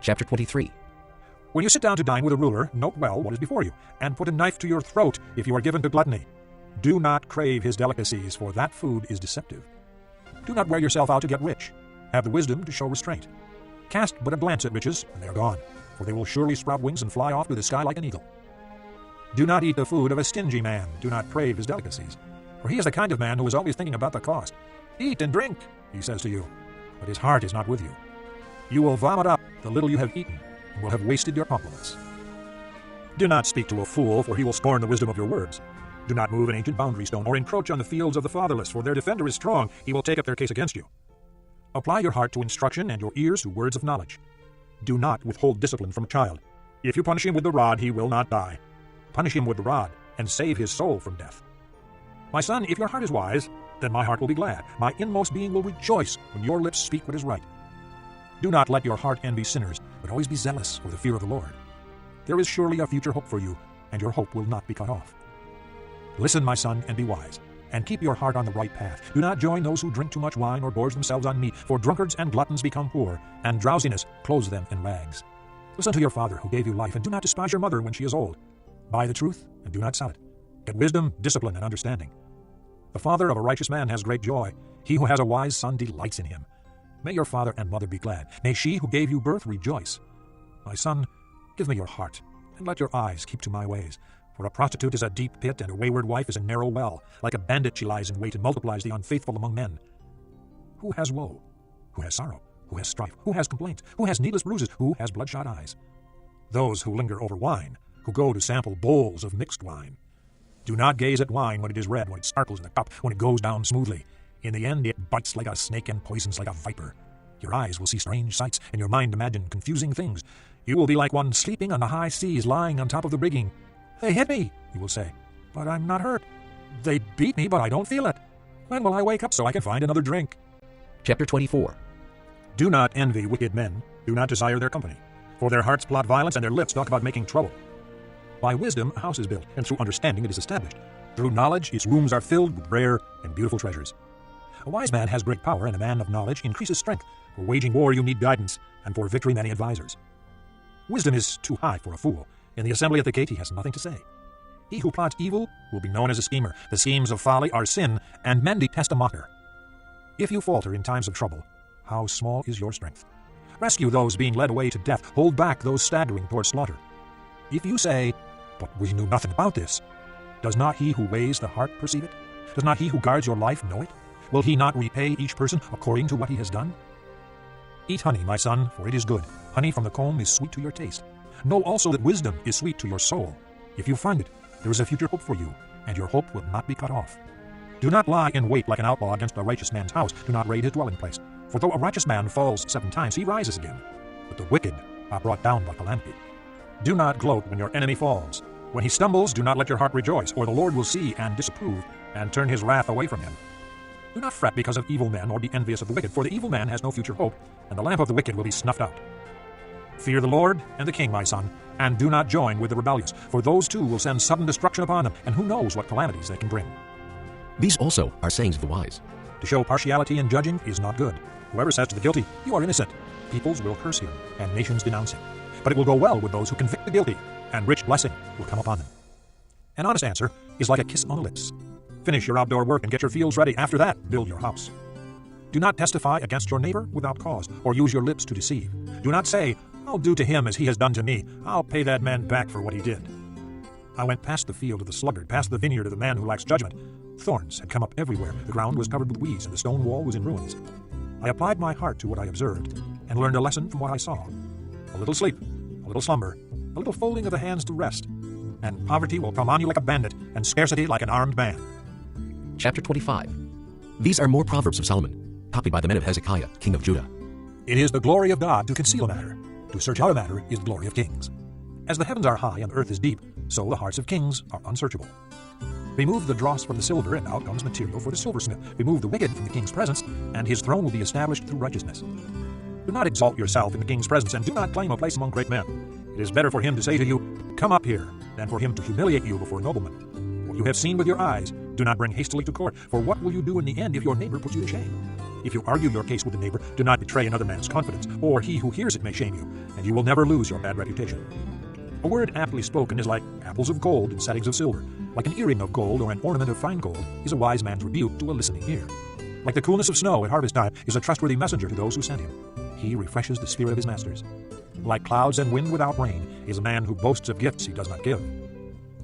Chapter 23. When you sit down to dine with a ruler, note well what is before you, and put a knife to your throat if you are given to gluttony. Do not crave his delicacies, for that food is deceptive. Do not wear yourself out to get rich. Have the wisdom to show restraint. Cast but a glance at riches, and they are gone, for they will surely sprout wings and fly off to the sky like an eagle. Do not eat the food of a stingy man. Do not crave his delicacies, for he is the kind of man who is always thinking about the cost. Eat and drink, he says to you, but his heart is not with you. You will vomit up the little you have eaten, and will have wasted your compliments. Do not speak to a fool, for he will scorn the wisdom of your words. Do not move an ancient boundary stone, or encroach on the fields of the fatherless, for their defender is strong. He will take up their case against you. Apply your heart to instruction and your ears to words of knowledge. Do not withhold discipline from a child. If you punish him with the rod, he will not die. Punish him with the rod, and save his soul from death. My son, if your heart is wise, then my heart will be glad. My inmost being will rejoice when your lips speak what is right. Do not let your heart envy sinners, but always be zealous for the fear of the Lord. There is surely a future hope for you, and your hope will not be cut off. Listen, my son, and be wise, and keep your heart on the right path. Do not join those who drink too much wine or gorge themselves on meat, for drunkards and gluttons become poor, and drowsiness clothes them in rags. Listen to your father who gave you life, and do not despise your mother when she is old. Buy the truth, and do not sell it. Get wisdom, discipline, and understanding. The father of a righteous man has great joy. He who has a wise son delights in him. May your father and mother be glad. May she who gave you birth rejoice. My son, give me your heart, and let your eyes keep to my ways. For a prostitute is a deep pit, and a wayward wife is a narrow well. Like a bandit she lies in wait and multiplies the unfaithful among men. Who has woe? Who has sorrow? Who has strife? Who has complaints? Who has needless bruises? Who has bloodshot eyes? Those who linger over wine, who go to sample bowls of mixed wine. Do not gaze at wine when it is red, when it sparkles in the cup, when it goes down smoothly. In the end it bites like a snake and poisons like a viper. Your eyes will see strange sights, and your mind imagine confusing things. You will be like one sleeping on the high seas, lying on top of the rigging. They hit me, you will say, but I'm not hurt. They beat me, but I don't feel it. When will I wake up so I can find another drink? Chapter 24. Do not envy wicked men. Do not desire their company. For their hearts plot violence, and their lips talk about making trouble. By wisdom a house is built, and through understanding it is established. Through knowledge its rooms are filled with rare and beautiful treasures. A wise man has great power, and a man of knowledge increases strength. For waging war you need guidance, and for victory many advisers. Wisdom is too high for a fool. In the assembly at the gate he has nothing to say. He who plots evil will be known as a schemer. The schemes of folly are sin, and men detest a mocker. If you falter in times of trouble, how small is your strength? Rescue those being led away to death. Hold back those staggering toward slaughter. If you say, "But we knew nothing about this," does not he who weighs the heart perceive it? Does not he who guards your life know it? Will he not repay each person according to what he has done? Eat honey, my son, for it is good. Honey from the comb is sweet to your taste. Know also that wisdom is sweet to your soul. If you find it, there is a future hope for you, and your hope will not be cut off. Do not lie in wait like an outlaw against a righteous man's house. Do not raid his dwelling place. For though a righteous man falls 7 times, he rises again. But the wicked are brought down by calamity. Do not gloat when your enemy falls. When he stumbles, do not let your heart rejoice, or the Lord will see and disapprove, and turn his wrath away from him. Do not fret because of evil men, or be envious of the wicked, for the evil man has no future hope, and the lamp of the wicked will be snuffed out. Fear the Lord and the king, my son, and do not join with the rebellious, for those too will send sudden destruction upon them, and who knows what calamities they can bring. These also are sayings of the wise. To show partiality in judging is not good. Whoever says to the guilty, "You are innocent," peoples will curse him, and nations denounce him. But it will go well with those who convict the guilty, and rich blessing will come upon them. An honest answer is like a kiss on the lips. Finish your outdoor work and get your fields ready. After that, build your house. Do not testify against your neighbor without cause, or use your lips to deceive. Do not say, "I'll do to him as he has done to me. I'll pay that man back for what he did." I went past the field of the sluggard, past the vineyard of the man who lacks judgment. Thorns had come up everywhere. The ground was covered with weeds, and the stone wall was in ruins. I applied my heart to what I observed, and learned a lesson from what I saw. A little sleep, a little slumber, a little folding of the hands to rest, and poverty will come on you like a bandit, and scarcity like an armed man. Chapter 25. These are more proverbs of Solomon, copied by the men of Hezekiah, king of Judah. It is the glory of God to conceal a matter. To search out a matter is the glory of kings. As the heavens are high and the earth is deep, so the hearts of kings are unsearchable. Remove the dross from the silver, and out comes material for the silversmith. Remove the wicked from the king's presence, and his throne will be established through righteousness. Do not exalt yourself in the king's presence, and do not claim a place among great men. It is better for him to say to you, "Come up here," than for him to humiliate you before noblemen. What you have seen with your eyes, do not bring hastily to court, for what will you do in the end if your neighbor puts you to shame? If you argue your case with a neighbor, do not betray another man's confidence, or he who hears it may shame you, and you will never lose your bad reputation. A word aptly spoken is like apples of gold in settings of silver. Like an earring of gold or an ornament of fine gold is a wise man's rebuke to a listening ear. Like the coolness of snow at harvest time is a trustworthy messenger to those who send him. He refreshes the spirit of his masters. Like clouds and wind without rain is a man who boasts of gifts he does not give.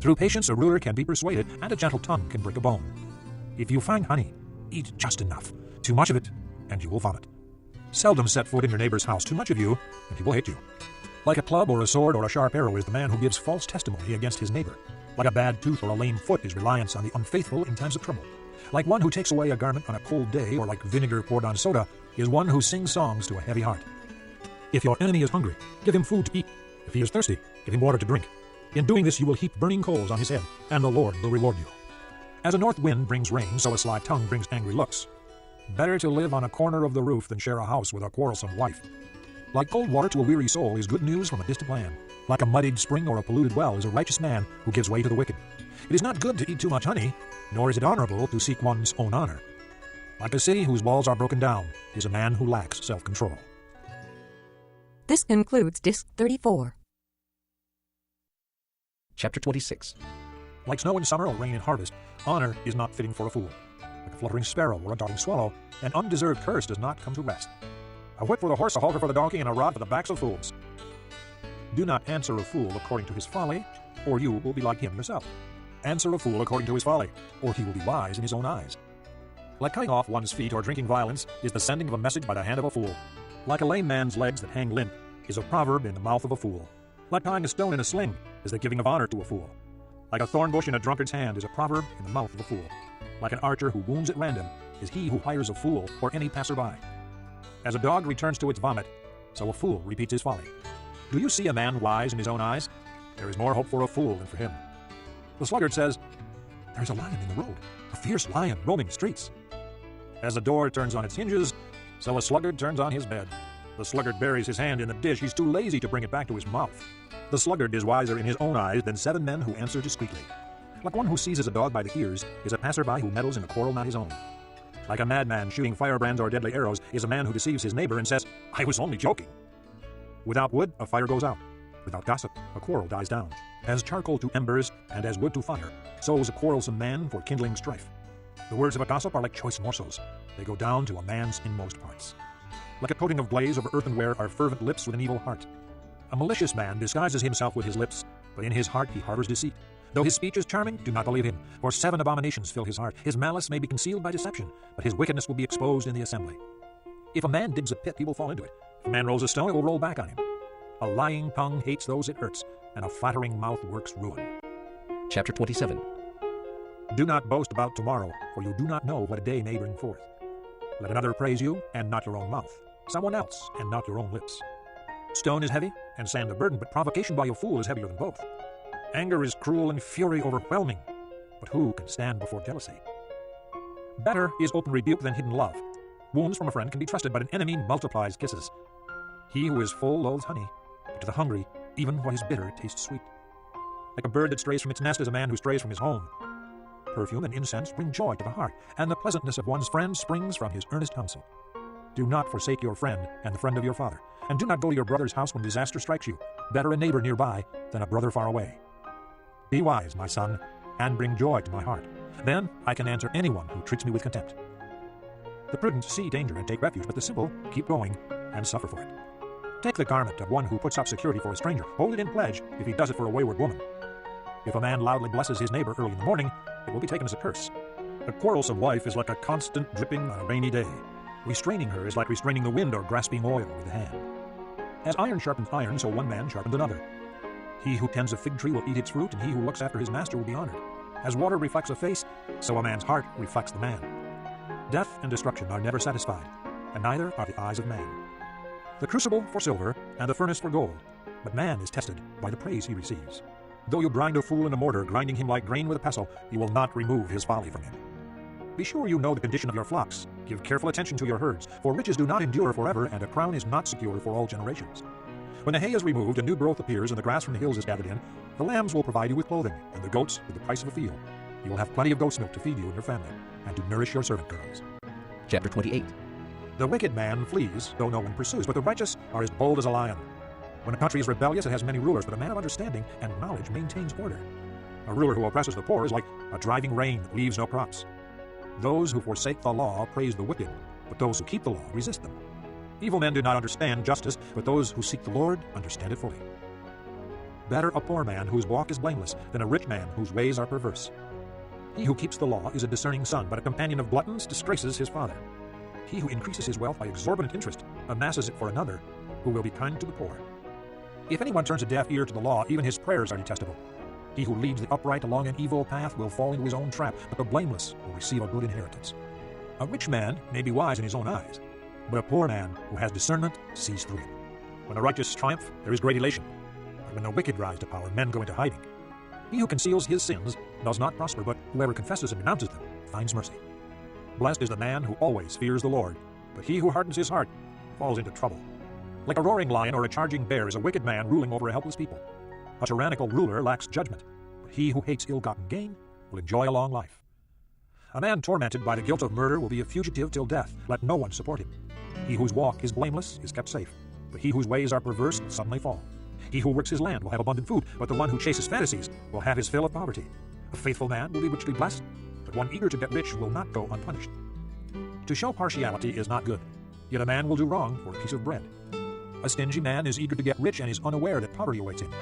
Through patience a ruler can be persuaded, and a gentle tongue can break a bone. If you find honey, eat just enough. Too much of it, and you will vomit. Seldom set foot in your neighbor's house. Too much of you, and he will hate you. Like a club or a sword or a sharp arrow is the man who gives false testimony against his neighbor. Like a bad tooth or a lame foot is reliance on the unfaithful in times of trouble. Like one who takes away a garment on a cold day, or like vinegar poured on soda, is one who sings songs to a heavy heart. If your enemy is hungry, give him food to eat. If he is thirsty, give him water to drink. In doing this you will heap burning coals on his head, and the Lord will reward you. As a north wind brings rain, so a sly tongue brings angry looks. Better to live on a corner of the roof than share a house with a quarrelsome wife. Like cold water to a weary soul is good news from a distant land. Like a muddied spring or a polluted well is a righteous man who gives way to the wicked. It is not good to eat too much honey, nor is it honorable to seek one's own honor. Like a city whose walls are broken down is a man who lacks self-control. This concludes Disc 34. Chapter 26. Like snow in summer or rain in harvest, honor is not fitting for a fool. Like a fluttering sparrow or a darting swallow, an undeserved curse does not come to rest. A whip for the horse, a halter for the donkey, and a rod for the backs of fools. Do not answer a fool according to his folly, or you will be like him yourself. Answer a fool according to his folly, or he will be wise in his own eyes. Like cutting off one's feet or drinking violence is the sending of a message by the hand of a fool. Like a lame man's legs that hang limp is a proverb in the mouth of a fool. Like tying a stone in a sling is the giving of honor to a fool. Like a thorn bush in a drunkard's hand is a proverb in the mouth of a fool. Like an archer who wounds at random is he who hires a fool or any passerby. As a dog returns to its vomit, so a fool repeats his folly. Do you see a man wise in his own eyes? There is more hope for a fool than for him. The sluggard says, "There is a lion in the road, a fierce lion roaming the streets." As a door turns on its hinges, so a sluggard turns on his bed. The sluggard buries his hand in the dish. He's too lazy to bring it back to his mouth. The sluggard is wiser in his own eyes than 7 men who answer discreetly. Like one who seizes a dog by the ears is a passerby who meddles in a quarrel not his own. Like a madman shooting firebrands or deadly arrows is a man who deceives his neighbor and says, "I was only joking." Without wood, a fire goes out. Without gossip, a quarrel dies down. As charcoal to embers and as wood to fire, so is a quarrelsome man for kindling strife. The words of a gossip are like choice morsels. They go down to a man's inmost parts. Like a coating of glaze over earthenware are fervent lips with an evil heart. A malicious man disguises himself with his lips, but in his heart he harbors deceit. Though his speech is charming, do not believe him, for 7 abominations fill his heart. His malice may be concealed by deception, but his wickedness will be exposed in the assembly. If a man digs a pit, he will fall into it. If a man rolls a stone, it will roll back on him. A lying tongue hates those it hurts, and a flattering mouth works ruin. Chapter 27. Do not boast about tomorrow, for you do not know what a day may bring forth. Let another praise you, and not your own mouth. Someone else, and not your own lips. Stone is heavy, and sand a burden, but provocation by a fool is heavier than both. Anger is cruel and fury overwhelming, but who can stand before jealousy? Better is open rebuke than hidden love. Wounds from a friend can be trusted, but an enemy multiplies kisses. He who is full loathes honey, but to the hungry, even what is bitter tastes sweet. Like a bird that strays from its nest is a man who strays from his home. Perfume and incense bring joy to the heart, and the pleasantness of one's friend springs from his earnest counsel. Do not forsake your friend and the friend of your father, and do not go to your brother's house when disaster strikes you. Better a neighbor nearby than a brother far away. Be wise, my son, and bring joy to my heart. Then I can answer anyone who treats me with contempt. The prudent see danger and take refuge, but the simple keep going and suffer for it. Take the garment of one who puts up security for a stranger. Hold it in pledge if he does it for a wayward woman. If a man loudly blesses his neighbor early in the morning, it will be taken as a curse. A quarrelsome wife is like a constant dripping on a rainy day. Restraining her is like restraining the wind or grasping oil with the hand. As iron sharpens iron, so one man sharpens another. He who tends a fig tree will eat its fruit, and he who looks after his master will be honored. As water reflects a face, so a man's heart reflects the man. Death and destruction are never satisfied, and neither are the eyes of man. The crucible for silver, and the furnace for gold, but man is tested by the praise he receives. Though you grind a fool in a mortar, grinding him like grain with a pestle, you will not remove his folly from him. Be sure you know the condition of your flocks. Give careful attention to your herds, for riches do not endure forever, and a crown is not secure for all generations. When the hay is removed and new growth appears and the grass from the hills is gathered in, the lambs will provide you with clothing, and the goats with the price of a field. You will have plenty of goat's milk to feed you and your family, and to nourish your servant girls. Chapter 28. The wicked man flees, though no one pursues, but the righteous are as bold as a lion. When a country is rebellious, it has many rulers, but a man of understanding and knowledge maintains order. A ruler who oppresses the poor is like a driving rain that leaves no crops. Those who forsake the law praise the wicked, but those who keep the law resist them. Evil men do not understand justice, but those who seek the Lord understand it fully. Better a poor man whose walk is blameless than a rich man whose ways are perverse. He who keeps the law is a discerning son, but a companion of gluttons disgraces his father. He who increases his wealth by exorbitant interest amasses it for another, who will be kind to the poor. If anyone turns a deaf ear to the law, even his prayers are detestable. He who leads the upright along an evil path will fall into his own trap, but the blameless will receive a good inheritance. A rich man may be wise in his own eyes, but a poor man who has discernment sees through it. When the righteous triumph, there is great elation. But when the wicked rise to power, men go into hiding. He who conceals his sins does not prosper, but whoever confesses and renounces them finds mercy. Blessed is the man who always fears the Lord, but he who hardens his heart falls into trouble. Like a roaring lion or a charging bear is a wicked man ruling over a helpless people. A tyrannical ruler lacks judgment, but he who hates ill-gotten gain will enjoy a long life. A man tormented by the guilt of murder will be a fugitive till death. Let no one support him. He whose walk is blameless is kept safe, but he whose ways are perverse will suddenly fall. He who works his land will have abundant food, but the one who chases fantasies will have his fill of poverty. A faithful man will be richly blessed, but one eager to get rich will not go unpunished. To show partiality is not good, yet a man will do wrong for a piece of bread. A stingy man is eager to get rich and is unaware that poverty awaits him.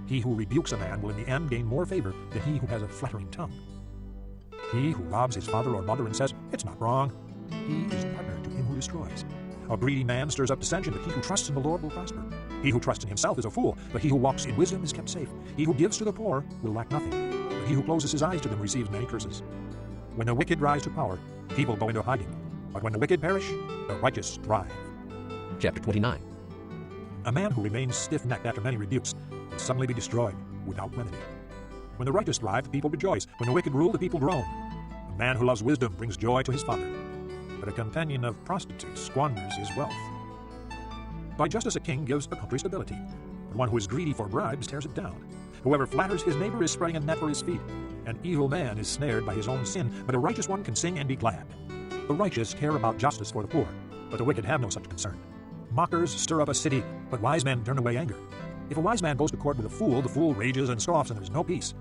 He who rebukes a man will in the end gain more favor than he who has a flattering tongue. He who robs his father or mother and says, "It's not wrong," he is partner to him who destroys. A greedy man stirs up dissension, but he who trusts in the Lord will prosper. He who trusts in himself is a fool, but he who walks in wisdom is kept safe. He who gives to the poor will lack nothing, but he who closes his eyes to them receives many curses. When the wicked rise to power, people go into hiding, but when the wicked perish, the righteous thrive. Chapter 29. A man who remains stiff-necked after many rebukes will suddenly be destroyed without remedy. When the righteous thrive, the people rejoice. When the wicked rule, the people groan. A man who loves wisdom brings joy to his father, but a companion of prostitutes squanders his wealth. By justice a king gives a country stability, but one who is greedy for bribes tears it down. Whoever flatters his neighbor is spreading a net for his feet. An evil man is snared by his own sin, but a righteous one can sing and be glad. The righteous care about justice for the poor, but the wicked have no such concern. Mockers stir up a city, but wise men turn away anger. If a wise man goes to court with a fool, the fool rages and scoffs, and there is no peace.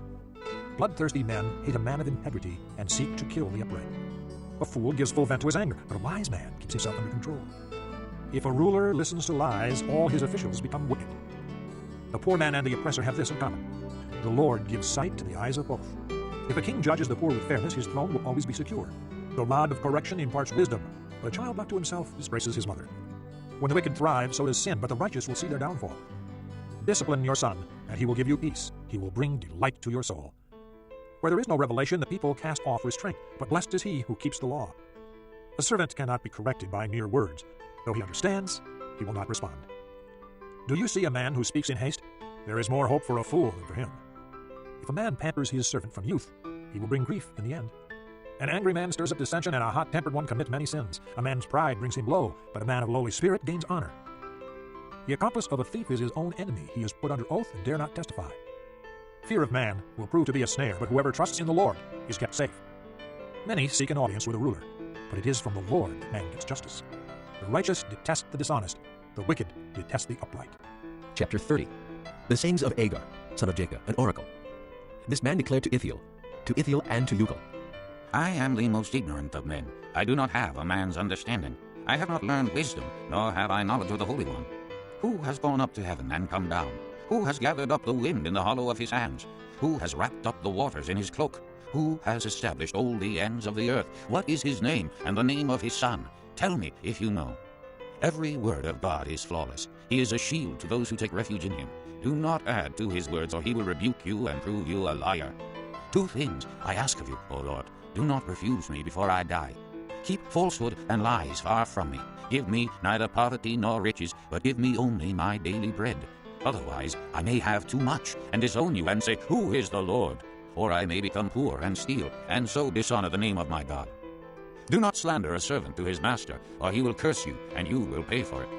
Bloodthirsty men hate a man of integrity and seek to kill the upright. A fool gives full vent to his anger, but a wise man keeps himself under control. If a ruler listens to lies, all his officials become wicked. The poor man and the oppressor have this in common: the Lord gives sight to the eyes of both. If a king judges the poor with fairness, his throne will always be secure. The rod of correction imparts wisdom, but a child left to himself disgraces his mother. When the wicked thrive, so does sin, but the righteous will see their downfall. Discipline your son, and he will give you peace. He will bring delight to your soul. Where there is no revelation, the people cast off restraint, but blessed is he who keeps the law. A servant cannot be corrected by mere words. Though he understands, he will not respond. Do you see a man who speaks in haste? There is more hope for a fool than for him. If a man pampers his servant from youth, he will bring grief in the end. An angry man stirs up dissension, and a hot-tempered one commits many sins. A man's pride brings him low, but a man of lowly spirit gains honor. The accomplice of a thief is his own enemy. He is put under oath and dare not testify. Fear of man will prove to be a snare, but whoever trusts in the Lord is kept safe. Many seek an audience with a ruler, but it is from the Lord that man gets justice. The righteous detest the dishonest, the wicked detest the upright. Chapter 30. The sayings of Agar, son of Jacob, an oracle. This man declared to Ithiel and to Ucal, I am the most ignorant of men. I do not have a man's understanding. I have not learned wisdom, nor have I knowledge of the Holy One. Who has gone up to heaven and come down? Who has gathered up the wind in the hollow of his hands? Who has wrapped up the waters in his cloak? Who has established all the ends of the earth? What is his name and the name of his son? Tell me if you know. Every word of God is flawless. He is a shield to those who take refuge in him. Do not add to his words, or he will rebuke you and prove you a liar. 2 things I ask of you, O Lord. Do not refuse me before I die. Keep falsehood and lies far from me. Give me neither poverty nor riches, but give me only my daily bread. Otherwise I may have too much and disown you and say, Who is the Lord? Or I may become poor and steal, and so dishonor the name of my God. Do not slander a servant to his master, or he will curse you, and you will pay for it.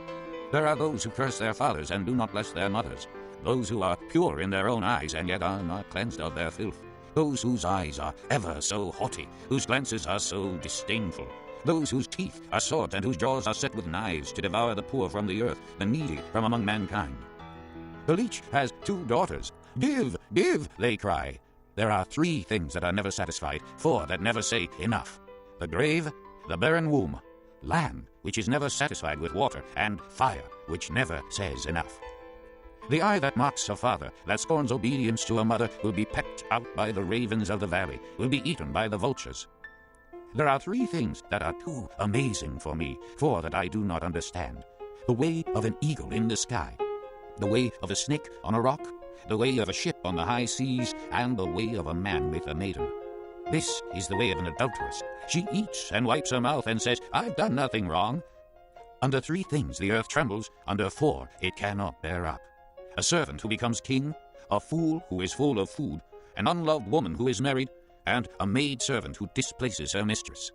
There are those who curse their fathers and do not bless their mothers, those who are pure in their own eyes and yet are not cleansed of their filth, those whose eyes are ever so haughty, whose glances are so disdainful. those whose teeth are swords and whose jaws are set with knives to devour the poor from the earth, the needy from among mankind. The leech has 2 daughters. Give, give, they cry. There are 3 things that are never satisfied, 4 that never say enough: the grave, the barren womb, land, which is never satisfied with water, and fire, which never says enough. The eye that mocks a father, that scorns obedience to a mother, will be pecked out by the ravens of the valley, will be eaten by the vultures. There are 3 things that are too amazing for me, 4 that I do not understand: the way of an eagle in the sky, the way of a snake on a rock, the way of a ship on the high seas, and the way of a man with a maiden. This is the way of an adulteress. She eats and wipes her mouth and says, "I've done nothing wrong." Under 3 things the earth trembles, under 4 it cannot bear up: a servant who becomes king, a fool who is full of food, an unloved woman who is married, and a maid-servant who displaces her mistress.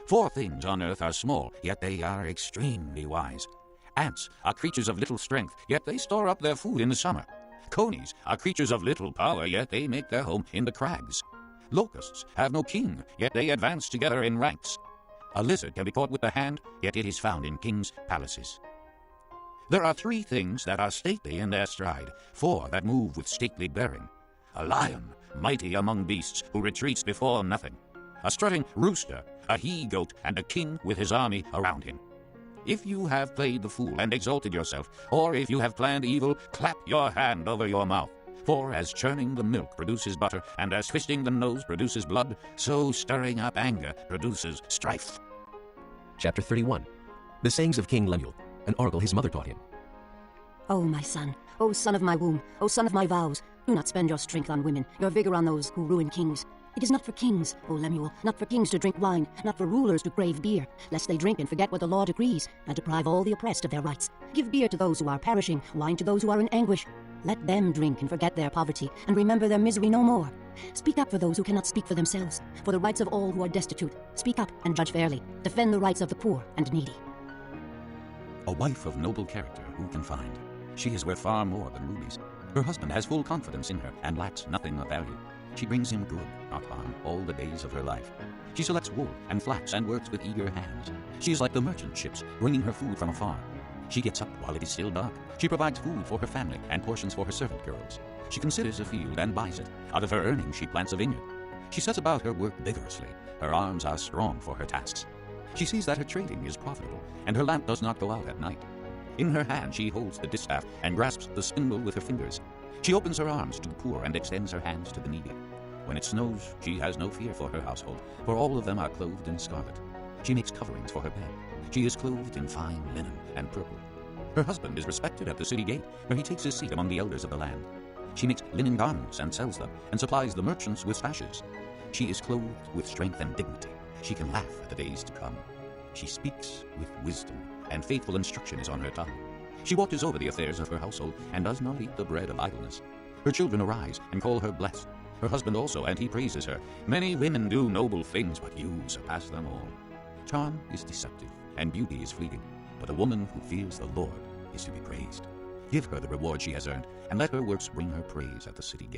4 things on earth are small, yet they are extremely wise. Ants are creatures of little strength, yet they store up their food in the summer. Conies are creatures of little power, yet they make their home in the crags. Locusts have no king, yet they advance together in ranks. A lizard can be caught with the hand, yet it is found in kings' palaces. There are 3 things that are stately in their stride, 4 that move with stately bearing: a lion, mighty among beasts, who retreats before nothing; a strutting rooster, a he-goat, and a king with his army around him. If you have played the fool and exalted yourself, or if you have planned evil, clap your hand over your mouth. For as churning the milk produces butter, and as twisting the nose produces blood, so stirring up anger produces strife. Chapter 31. The sayings of King Lemuel, an oracle his mother taught him. O my son, O son of my womb, O son of my vows, do not spend your strength on women, your vigor on those who ruin kings. It is not for kings, O Lemuel, not for kings to drink wine, not for rulers to crave beer, lest they drink and forget what the law decrees, and deprive all the oppressed of their rights. Give beer to those who are perishing, wine to those who are in anguish. Let them drink and forget their poverty, and remember their misery no more. Speak up for those who cannot speak for themselves, for the rights of all who are destitute. Speak up and judge fairly. Defend the rights of the poor and needy. A wife of noble character who can find? She is worth far more than rubies. Her husband has full confidence in her and lacks nothing of value. She brings him good, not harm, all the days of her life. She selects wool and flax and works with eager hands. She is like the merchant ships, bringing her food from afar. She gets up while it is still dark. She provides food for her family and portions for her servant girls. She considers a field and buys it. Out of her earnings she plants a vineyard. She sets about her work vigorously. Her arms are strong for her tasks. She sees that her trading is profitable, and her lamp does not go out at night. In her hand she holds the distaff and grasps the spindle with her fingers. She opens her arms to the poor and extends her hands to the needy. When it snows, she has no fear for her household, for all of them are clothed in scarlet. She makes coverings for her bed. She is clothed in fine linen and purple. Her husband is respected at the city gate, where he takes his seat among the elders of the land. She makes linen garments and sells them, and supplies the merchants with sashes. She is clothed with strength and dignity. She can laugh at the days to come. She speaks with wisdom, and faithful instruction is on her tongue. She watches over the affairs of her household, and does not eat the bread of idleness. Her children arise and call her blessed. Her husband also, and he praises her. Many women do noble things, but you surpass them all. Charm is deceptive, and beauty is fleeting, but a woman who fears the Lord is to be praised. Give her the reward she has earned, and let her works bring her praise at the city gate.